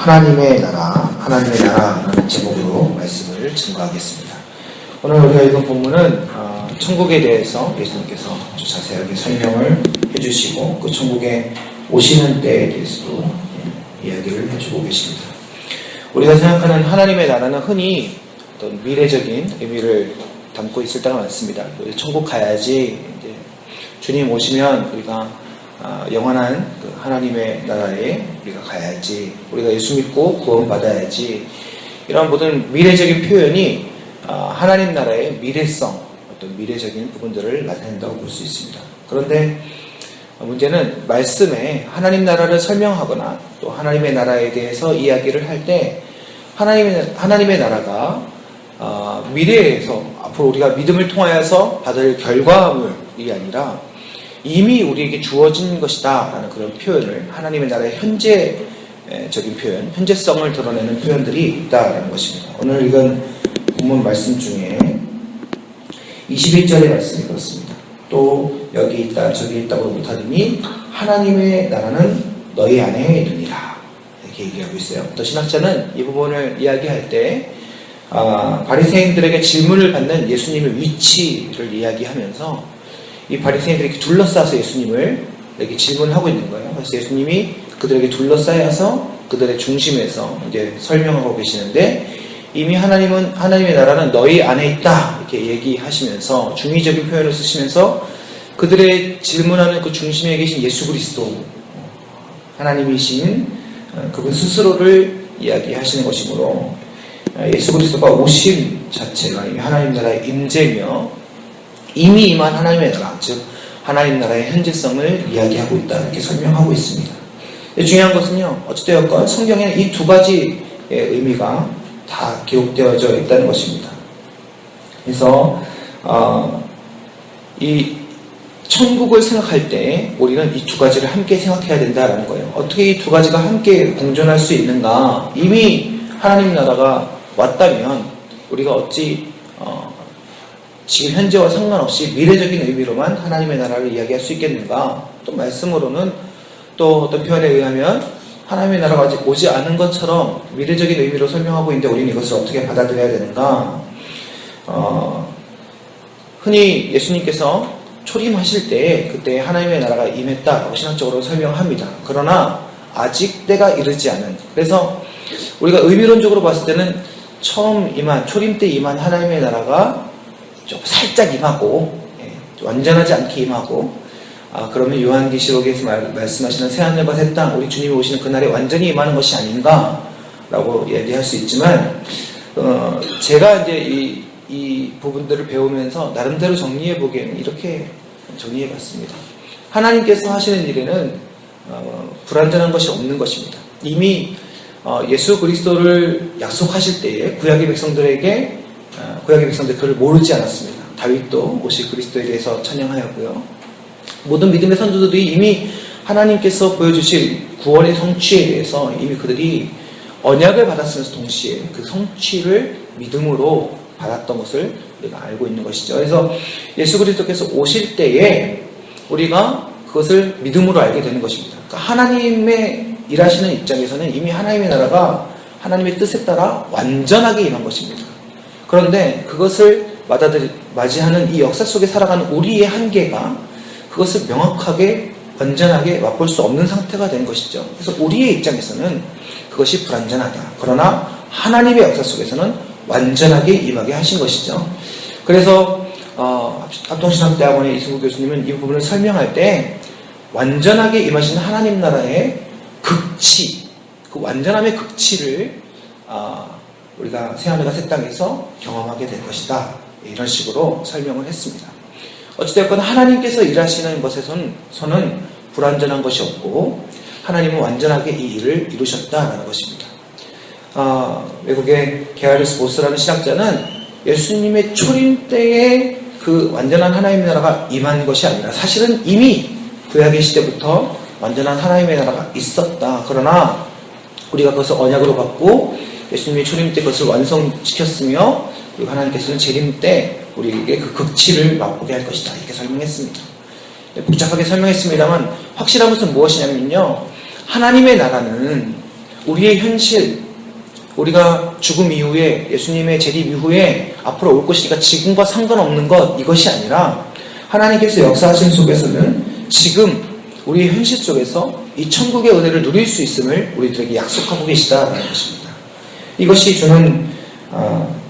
하나님의 나라라는 제목으로 말씀을 증거하겠습니다. 오늘 우리가 읽은 본문은 천국에 대해서 예수님께서 아주 자세하게 설명을 해주시고 그 천국에 오시는 때에 대해서도 이야기를 해주고 계십니다. 우리가 생각하는 하나님의 나라는 흔히 어떤 미래적인 의미를 담고 있을 때가 많습니다. 천국 가야지, 이제 주님 오시면 우리가 영원한 그 하나님의 나라에 우리가 가야지, 우리가 예수 믿고 구원받아야지, 이런 모든 미래적인 표현이 하나님 나라의 미래성, 어떤 미래적인 부분들을 나타낸다고 볼 수 있습니다. 그런데 문제는 말씀에 하나님 나라를 설명하거나 또 하나님의 나라에 대해서 이야기를 할 때 하나님의 나라가 미래에서 앞으로 우리가 믿음을 통하여서 받을 결과물이 아니라 이미 우리에게 주어진 것이다 라는 그런 표현을, 하나님의 나라의 현재적인 표현, 현재성을 드러내는 표현들이 있다라는 것입니다. 오늘 읽은 본문 말씀 중에 21절의 말씀이 그렇습니다. 또 여기 있다 저기 있다고 못하더니 하나님의 나라는 너희 안에 있느니라, 이렇게 얘기하고 있어요. 또 신학자는 이 부분을 이야기할 때 바리새인들에게 질문을 받는 예수님의 위치를 이야기하면서 이 바리새인들이 이렇게 둘러싸서 예수님을 이렇게 질문하고 있는 거예요. 그래서 예수님이 그들에게 둘러싸여서 그들의 중심에서 이제 설명하고 계시는데, 이미 하나님의 나라는 너희 안에 있다 이렇게 얘기하시면서 중의적인 표현을 쓰시면서 그들의 질문하는 그 중심에 계신 예수 그리스도, 하나님이신 그분 스스로를 이야기하시는 것이므로 예수 그리스도가 오심 자체가 이미 하나님 나라의 임재며 이미 임한 하나님의 나라, 즉 하나님 나라의 현재성을 이야기하고 있다 이렇게 설명하고 있습니다. 중요한 것은요, 어찌되었건 성경에는 이 두 가지의 의미가 다 기록되어져 있다는 것입니다. 그래서 이 천국을 생각할 때 우리는 이 두 가지를 함께 생각해야 된다라는 거예요. 어떻게 이 두 가지가 함께 공존할 수 있는가? 이미 하나님 나라가 왔다면 우리가 어찌 지금 현재와 상관없이 미래적인 의미로만 하나님의 나라를 이야기할 수 있겠는가? 또 말씀으로는 또 어떤 표현에 의하면 하나님의 나라가 아직 오지 않은 것처럼 미래적인 의미로 설명하고 있는데 우리는 이것을 어떻게 받아들여야 되는가? 흔히 예수님께서 초림하실 때 그때 하나님의 나라가 임했다라고 신학적으로 설명합니다. 그러나 아직 때가 이르지 않은, 그래서 우리가 의미론적으로 봤을 때는 처음 임한, 초림 때 임한 하나님의 나라가 좀 살짝 임하고, 완전하지 않게 임하고, 그러면 요한계시록에서 말씀하시는 새하늘과 새 땅, 우리 주님이 오시는 그날에 완전히 임하는 것이 아닌가라고 얘기할 수 있지만, 제가 이제 이 부분들을 배우면서 나름대로 정리해 보기에는 이렇게 정리해 봤습니다. 하나님께서 하시는 일에는 불완전한 것이 없는 것입니다. 이미 예수 그리스도를 약속하실 때에 구약의 백성들이 그를 모르지 않았습니다. 다윗도 오실 그리스도에 대해서 찬양하였고요. 모든 믿음의 선조들이 이미 하나님께서 보여주실 구원의 성취에 대해서 이미 그들이 언약을 받았으면서 동시에 그 성취를 믿음으로 받았던 것을 우리가 알고 있는 것이죠. 그래서 예수 그리스도께서 오실 때에 우리가 그것을 믿음으로 알게 되는 것입니다. 그러니까 하나님의 일하시는 입장에서는 이미 하나님의 나라가 하나님의 뜻에 따라 완전하게 임한 것입니다. 그런데 그것을 맞이하는 이 역사 속에 살아가는 우리의 한계가 그것을 명확하게 완전하게 맛볼 수 없는 상태가 된 것이죠. 그래서 우리의 입장에서는 그것이 불완전하다. 그러나 하나님의 역사 속에서는 완전하게 임하게 하신 것이죠. 그래서 합동신학대학원의 이승우 교수님은 이 부분을 설명할 때 완전하게 임하신 하나님 나라의 극치, 그 완전함의 극치를 우리가 새하늘과 새 땅에서 경험하게 될 것이다, 이런 식으로 설명을 했습니다. 어찌되었건 하나님께서 일하시는 것에서는 불완전한 것이 없고 하나님은 완전하게 이 일을 이루셨다라는 것입니다. 외국의 게아르스 보스라는 신학자는 예수님의 초림 때에 그 완전한 하나님의 나라가 임한 것이 아니라 사실은 이미 구약의 시대부터 완전한 하나님의 나라가 있었다. 그러나 우리가 그것을 언약으로 받고 예수님의 초림 때 그것을 완성시켰으며, 그리고 하나님께서는 재림 때 우리에게 그 극치를 맛보게 할 것이다, 이렇게 설명했습니다. 복잡하게 설명했습니다만 확실한 것은 무엇이냐면요, 하나님의 나라는 우리의 현실, 우리가 죽음 이후에 예수님의 재림 이후에 앞으로 올 것이니까 지금과 상관없는 것, 이것이 아니라 하나님께서 역사하신 속에서는 지금 우리의 현실 속에서 이 천국의 은혜를 누릴 수 있음을 우리들에게 약속하고 계시다라는 것입니다. 이것이 주는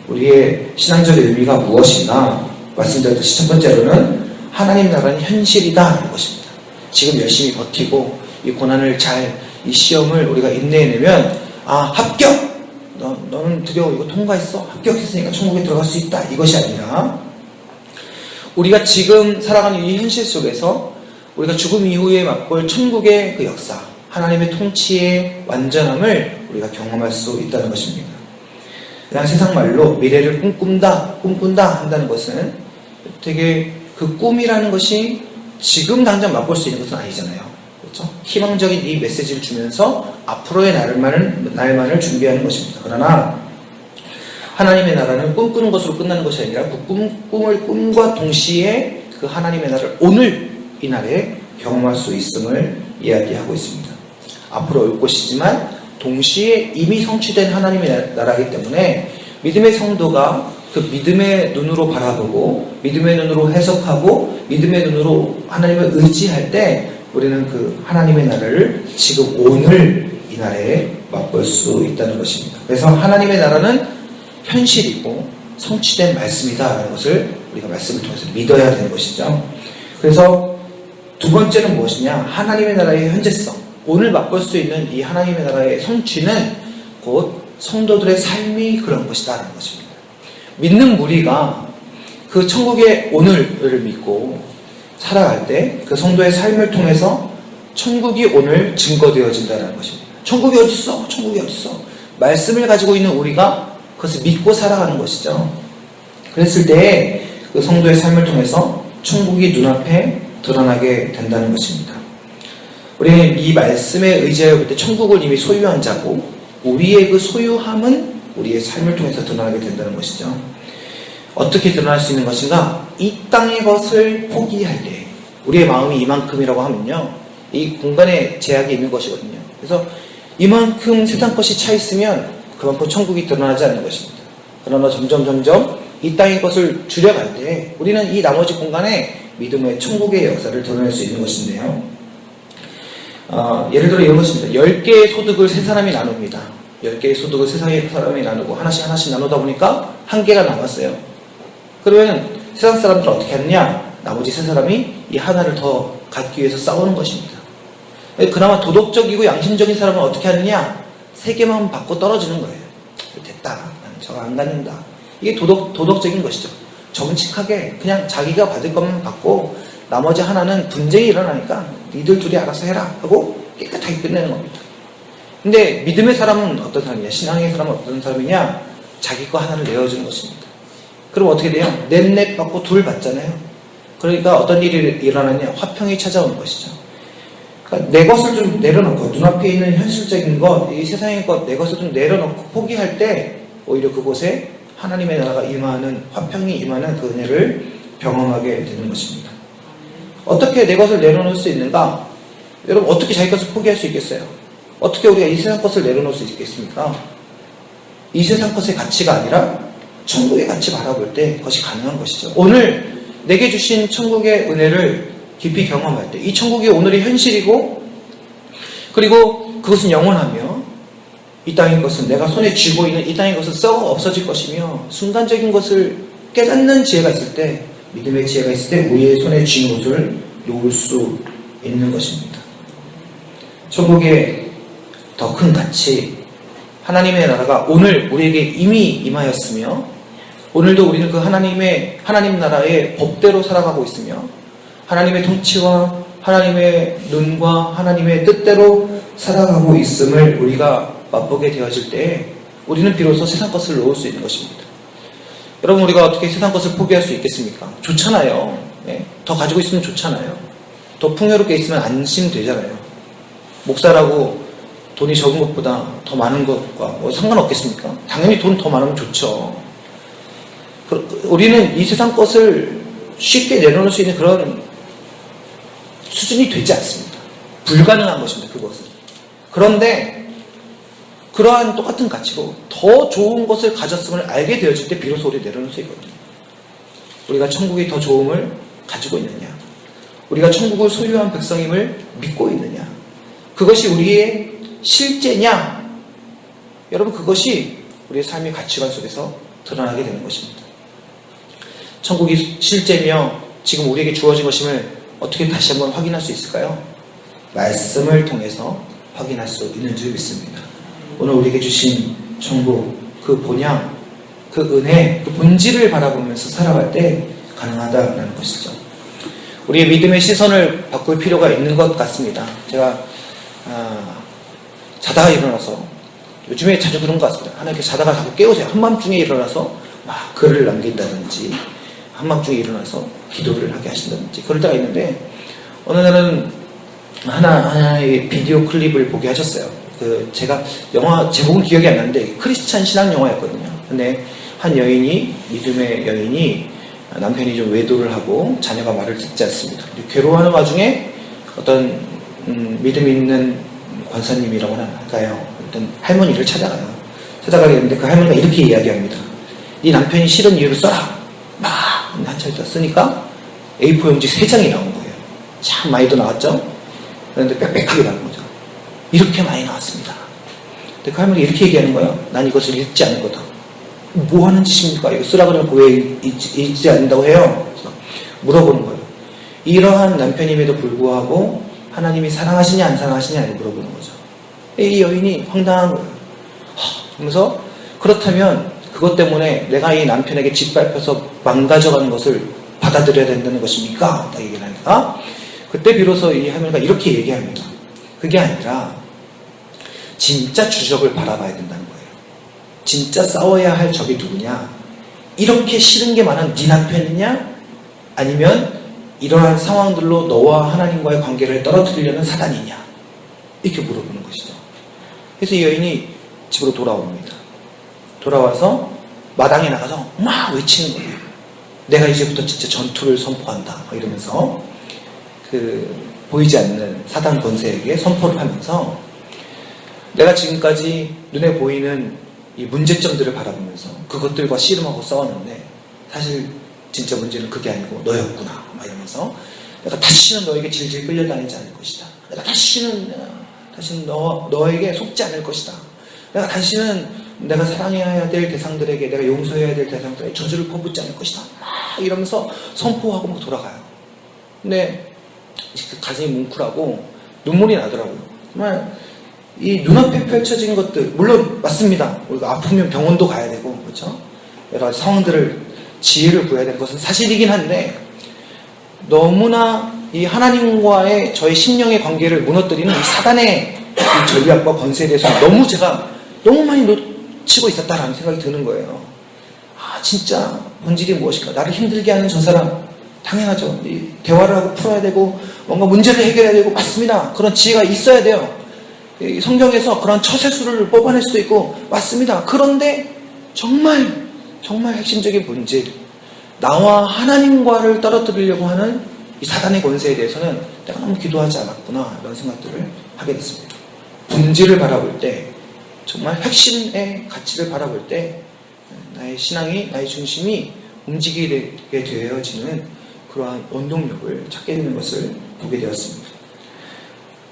우리의 신앙적인 의미가 무엇인가 말씀드렸듯이 첫 번째로는 하나님 나라는 현실이다라는 것입니다. 지금 열심히 버티고 이 고난을 이 시험을 우리가 인내해내면 합격! 너는 드디어 이거 통과했어. 합격했으니까 천국에 들어갈 수 있다. 이것이 아니라 우리가 지금 살아가는 이 현실 속에서 우리가 죽음 이후에 맛볼 천국의 그 역사, 하나님의 통치의 완전함을 우리가 경험할 수 있다는 것입니다. 그냥 세상 말로 미래를 꿈꾼다 한다는 것은 되게 그 꿈이라는 것이 지금 당장 맛볼 수 있는 것은 아니잖아요. 그렇죠? 희망적인 이 메시지를 주면서 앞으로의 날만을 준비하는 것입니다. 그러나 하나님의 나라는 꿈꾸는 것으로 끝나는 것이 아니라 그 꿈과 동시에 그 하나님의 나라를 오늘 이 날에 경험할 수 있음을 이야기하고 있습니다. 앞으로 올 것이지만 동시에 이미 성취된 하나님의 나라이기 때문에 믿음의 성도가 그 믿음의 눈으로 바라보고 믿음의 눈으로 해석하고 믿음의 눈으로 하나님을 의지할 때 우리는 그 하나님의 나라를 지금 오늘 이 날에 맛볼 수 있다는 것입니다. 그래서 하나님의 나라는 현실이고 성취된 말씀이다라는 것을 우리가 말씀을 통해서 믿어야 되는 것이죠. 그래서 두 번째는 무엇이냐? 하나님의 나라의 현재성. 오늘 맛볼 수 있는 이 하나님의 나라의 성취는 곧 성도들의 삶이 그런 것이다라는 것입니다. 믿는 무리가 그 천국의 오늘을 믿고 살아갈 때 그 성도의 삶을 통해서 천국이 오늘 증거되어진다는 것입니다. 천국이 어딨어? 천국이 어딨어? 말씀을 가지고 있는 우리가 그것을 믿고 살아가는 것이죠. 그랬을 때 그 성도의 삶을 통해서 천국이 눈앞에 드러나게 된다는 것입니다. 우리는 이 말씀에 의지하여 볼 때 천국을 이미 소유한 자고 우리의 그 소유함은 우리의 삶을 통해서 드러나게 된다는 것이죠. 어떻게 드러날 수 있는 것인가? 이 땅의 것을 포기할 때 우리의 마음이 이만큼이라고 하면요, 이 공간에 제약이 있는 것이거든요. 그래서 이만큼 세상 것이 차 있으면 그만큼 천국이 드러나지 않는 것입니다. 그러나 점점 이 땅의 것을 줄여갈 때 우리는 이 나머지 공간에 믿음의 천국의 역사를 드러낼 수 있는 것인데요. 예를 들어 이런 것입니다. 10개의 소득을 세 사람이 나눕니다. 10개의 소득을 세 사람이 나누고 하나씩 나누다 보니까 한 개가 남았어요. 그러면 세상 사람들은 어떻게 하느냐? 나머지 세 사람이 이 하나를 더 갖기 위해서 싸우는 것입니다. 그나마 도덕적이고 양심적인 사람은 어떻게 하느냐? 3개만 받고 떨어지는 거예요. 됐다. 나는 저거 안 갖는다. 이게 도덕적인 것이죠. 정직하게 그냥 자기가 받을 것만 받고 나머지 하나는 분쟁이 일어나니까 니들 둘이 알아서 해라 하고 깨끗하게 끝내는 겁니다. 근데 믿음의 사람은 어떤 사람이냐? 신앙의 사람은 어떤 사람이냐? 자기 거 하나를 내어주는 것입니다. 그럼 어떻게 돼요? 넷 받고 둘 받잖아요. 그러니까 어떤 일이 일어나냐? 화평이 찾아오는 것이죠. 그러니까 내 것을 좀 내려놓고 눈앞에 있는 현실적인 것, 이 세상의 것, 내 것을 좀 내려놓고 포기할 때 오히려 그곳에 하나님의 나라가 임하는, 화평이 임하는 그 은혜를 경험하게 되는 것입니다. 어떻게 내 것을 내려놓을 수 있는가? 여러분, 어떻게 자기 것을 포기할 수 있겠어요? 어떻게 우리가 이 세상 것을 내려놓을 수 있겠습니까? 이 세상 것의 가치가 아니라 천국의 가치 바라볼 때 그것이 가능한 것이죠. 오늘 내게 주신 천국의 은혜를 깊이 경험할 때 이 천국이 오늘의 현실이고, 그리고 그것은 영원하며 이 땅의 것은 내가 손에 쥐고 있는 이 땅의 것은 썩어 없어질 것이며 순간적인 것을 깨닫는 지혜가 있을 때, 믿음의 지혜가 있을 때 우리의 손에 쥐는 것을 놓을 수 있는 것입니다. 천국의 더 큰 가치, 하나님의 나라가 오늘 우리에게 이미 임하였으며 오늘도 우리는 그 하나님 나라의 법대로 살아가고 있으며 하나님의 통치와 하나님의 눈과 하나님의 뜻대로 살아가고 있음을 우리가 맛보게 되어질 때 우리는 비로소 세상 것을 놓을 수 있는 것입니다. 여러분, 우리가 어떻게 세상 것을 포기할 수 있겠습니까? 좋잖아요. 네? 더 가지고 있으면 좋잖아요. 더 풍요롭게 있으면 안심되잖아요. 목사라고 돈이 적은 것보다 더 많은 것과 뭐 상관없겠습니까? 당연히 돈 더 많으면 좋죠. 우리는 이 세상 것을 쉽게 내려놓을 수 있는 그런 수준이 되지 않습니다. 불가능한 것입니다. 그것은. 그런데 그러한 똑같은 가치로 더 좋은 것을 가졌음을 알게 되어질 때 비로소 우리 내려놓을 수 있거든요. 우리가 천국이 더 좋음을 가지고 있느냐, 우리가 천국을 소유한 백성임을 믿고 있느냐, 그것이 우리의 실제냐, 여러분 그것이 우리의 삶의 가치관 속에서 드러나게 되는 것입니다. 천국이 실제며 지금 우리에게 주어진 것임을 어떻게 다시 한번 확인할 수 있을까요? 말씀을 통해서 확인할 수 있는 줄 믿습니다. 오늘 우리에게 주신 천국, 그 본향, 그 은혜, 그 본질을 바라보면서 살아갈 때 가능하다라는 것이죠. 우리의 믿음의 시선을 바꿀 필요가 있는 것 같습니다. 제가 자다가 일어나서, 요즘에 자주 그런 것 같습니다. 하나님께서 자다가 자꾸 깨우세요. 한밤중에 일어나서 막 글을 남긴다든지, 한밤중에 일어나서 기도를 하게 하신다든지 그럴 때가 있는데, 어느 날은 하나의 비디오 클립을 보게 하셨어요. 제가 영화 제목은 기억이 안 나는데 크리스찬 신앙 영화였거든요. 근데 한 여인이, 믿음의 여인이, 남편이 좀 외도를 하고 자녀가 말을 듣지 않습니다. 괴로워하는 와중에 어떤 믿음 있는 권사님이라고 할까요? 어떤 할머니를 찾아가요. 찾아가게 되는데 그 할머니가 이렇게 이야기합니다. 네 남편이 싫은 이유를 써라. 막 한참 있다 쓰니까 A4 용지 3장이 나온 거예요. 참 많이도 나왔죠? 그런데 빽빽하게 나온 거죠. 이렇게 많이 나왔습니다. 근데 그 할머니가 이렇게 얘기하는 거예요. 난 이것을 읽지 않을 거다. 뭐 하는 짓입니까? 이거 쓰라 그러면 왜 읽지 않는다고 해요? 그래서 물어보는 거예요. 이러한 남편임에도 불구하고 하나님이 사랑하시냐 안 사랑하시냐를 물어보는 거죠. 이 여인이 황당한 거예요. 그러면서 그렇다면 그것 때문에 내가 이 남편에게 짓밟혀서 망가져가는 것을 받아들여야 된다는 것입니까? 딱 얘기를 하니까 그때 비로소 이 할머니가 이렇게 얘기합니다. 그게 아니라 진짜 주적을 바라봐야 된다는 거예요. 진짜 싸워야 할 적이 누구냐? 이렇게 싫은 게 많은 네 남편이냐? 아니면 이러한 상황들로 너와 하나님과의 관계를 떨어뜨리려는 사단이냐? 이렇게 물어보는 것이죠. 그래서 이 여인이 집으로 돌아옵니다. 돌아와서 마당에 나가서 막 외치는 거예요. 내가 이제부터 진짜 전투를 선포한다. 이러면서 보이지 않는 사단 권세에게 선포를 하면서 내가 지금까지 눈에 보이는 이 문제점들을 바라보면서 그것들과 씨름하고 싸웠는데 사실 진짜 문제는 그게 아니고 너였구나. 막 이러면서 내가 다시는 너에게 질질 끌려다니지 않을 것이다. 내가 다시는 너에게 속지 않을 것이다. 내가 다시는 내가 사랑해야 될 대상들에게, 내가 용서해야 될 대상들에게 저주를 퍼붓지 않을 것이다. 막 이러면서 선포하고 막 돌아가요. 근데 가슴이 뭉클하고 눈물이 나더라고요. 정말 이 눈앞에 펼쳐진 것들, 물론 맞습니다. 우리가 아프면 병원도 가야 되고, 그렇죠? 여러 가지 상황들을, 지혜를 구해야 되는 것은 사실이긴 한데, 너무나 이 하나님과의 저의 심령의 관계를 무너뜨리는 이 사단의 이 전략과 권세에 대해서 제가 너무 많이 놓치고 있었다라는 생각이 드는 거예요. 진짜 본질이 무엇인가? 나를 힘들게 하는 저 사람, 당연하죠. 대화를 하고 풀어야 되고 뭔가 문제를 해결해야 되고, 맞습니다. 그런 지혜가 있어야 돼요. 성경에서 그런 처세술을 뽑아낼 수도 있고, 맞습니다. 그런데 정말 핵심적인 본질, 나와 하나님과를 떨어뜨리려고 하는 이 사단의 권세에 대해서는 내가 너무 기도하지 않았구나, 이런 생각들을 하게 됐습니다. 본질을 바라볼 때, 정말 핵심의 가치를 바라볼 때 나의 신앙이, 나의 중심이 움직이게 되어지는 그러한 원동력을 찾게 되는 것을 보게 되었습니다.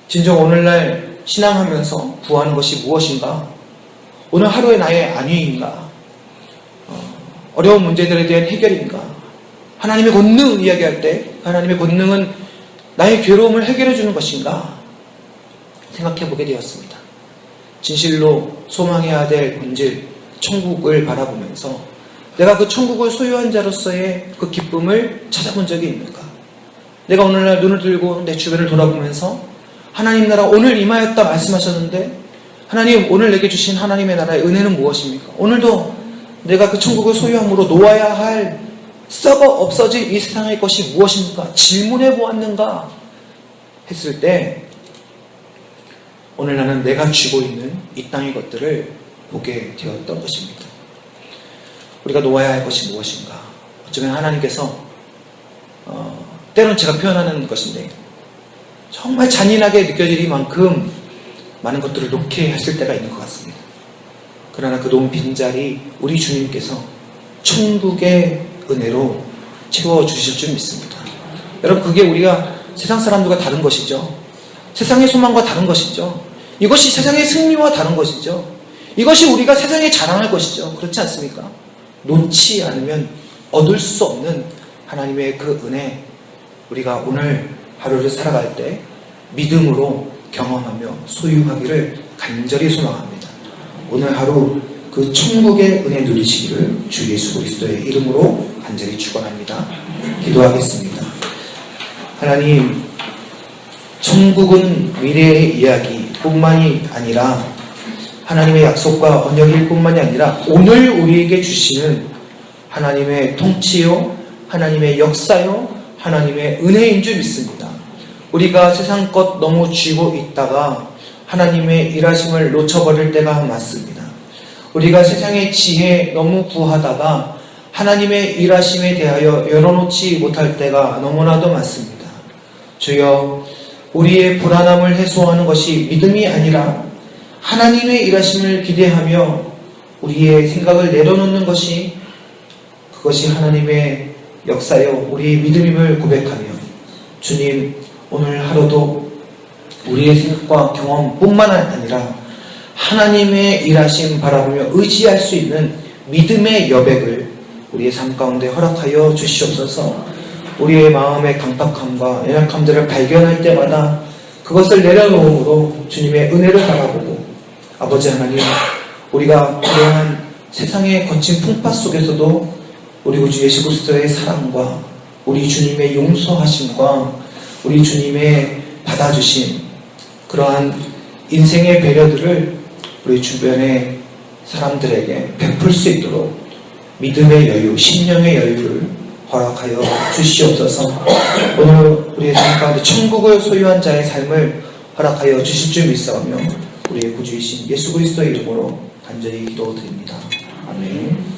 진정 오늘날 신앙하면서 구하는 것이 무엇인가? 오늘 하루의 나의 안위인가? 어려운 문제들에 대한 해결인가? 하나님의 권능 이야기할 때 하나님의 권능은 나의 괴로움을 해결해 주는 것인가? 생각해 보게 되었습니다. 진실로 소망해야 될 본질, 천국을 바라보면서 내가 그 천국을 소유한 자로서의 그 기쁨을 찾아본 적이 있는가? 내가 오늘날 눈을 들고 내 주변을 돌아보면서 하나님 나라 오늘 임하였다 말씀하셨는데, 하나님 오늘 내게 주신 하나님의 나라의 은혜는 무엇입니까? 오늘도 내가 그 천국을 소유함으로 놓아야 할 썩어 없어질 이 세상의 것이 무엇입니까? 질문해 보았는가? 했을 때 오늘 나는 내가 쥐고 있는 이 땅의 것들을 보게 되었던 것입니다. 우리가 놓아야 할 것이 무엇인가? 어쩌면 하나님께서 때론 제가 표현하는 것인데 정말 잔인하게 느껴질 만큼 많은 것들을 놓게 하실 때가 있는 것 같습니다. 그러나 그 돈 빈자리 우리 주님께서 천국의 은혜로 채워주실 줄 믿습니다. 여러분, 그게 우리가 세상 사람들과 다른 것이죠. 세상의 소망과 다른 것이죠. 이것이 세상의 승리와 다른 것이죠. 이것이 우리가 세상에 자랑할 것이죠. 그렇지 않습니까? 놓지 않으면 얻을 수 없는 하나님의 그 은혜, 우리가 오늘 하루를 살아갈 때 믿음으로 경험하며 소유하기를 간절히 소망합니다. 오늘 하루 그 천국의 은혜 누리시기를 주 예수 그리스도의 이름으로 간절히 축원합니다. 기도하겠습니다. 하나님, 천국은 미래의 이야기뿐만이 아니라 하나님의 약속과 언약일 뿐만이 아니라 오늘 우리에게 주시는 하나님의 통치요, 하나님의 역사요, 하나님의 은혜인 줄 믿습니다. 우리가 세상 것 너무 쥐고 있다가 하나님의 일하심을 놓쳐버릴 때가 많습니다. 우리가 세상의 지혜 너무 구하다가 하나님의 일하심에 대하여 열어놓지 못할 때가 너무나도 많습니다. 주여, 우리의 불안함을 해소하는 것이 믿음이 아니라 하나님의 일하심을 기대하며 우리의 생각을 내려놓는 것이, 그것이 하나님의 역사요 우리의 믿음임을 고백하며, 주님, 오늘 하루도 우리의 생각과 경험뿐만 아니라 하나님의 일하심 바라보며 의지할 수 있는 믿음의 여백을 우리의 삶 가운데 허락하여 주시옵소서. 우리의 마음의 강팍함과 연약함들을 발견할 때마다 그것을 내려놓음으로 주님의 은혜를 바라보고, 아버지 하나님, 우리가 불행한 세상의 거친 풍파 속에서도 우리 구주 예수 그리스도의 사랑과 우리 주님의 용서하심과 우리 주님의 받아주심, 그러한 인생의 배려들을 우리 주변의 사람들에게 베풀 수 있도록 믿음의 여유, 심령의 여유를 허락하여 주시옵소서. 오늘 우리의 삶 가운데 천국을 소유한 자의 삶을 허락하여 주실 줄 믿사오며 우리의 구주이신 예수 그리스도의 이름으로 간절히 기도드립니다. 아멘.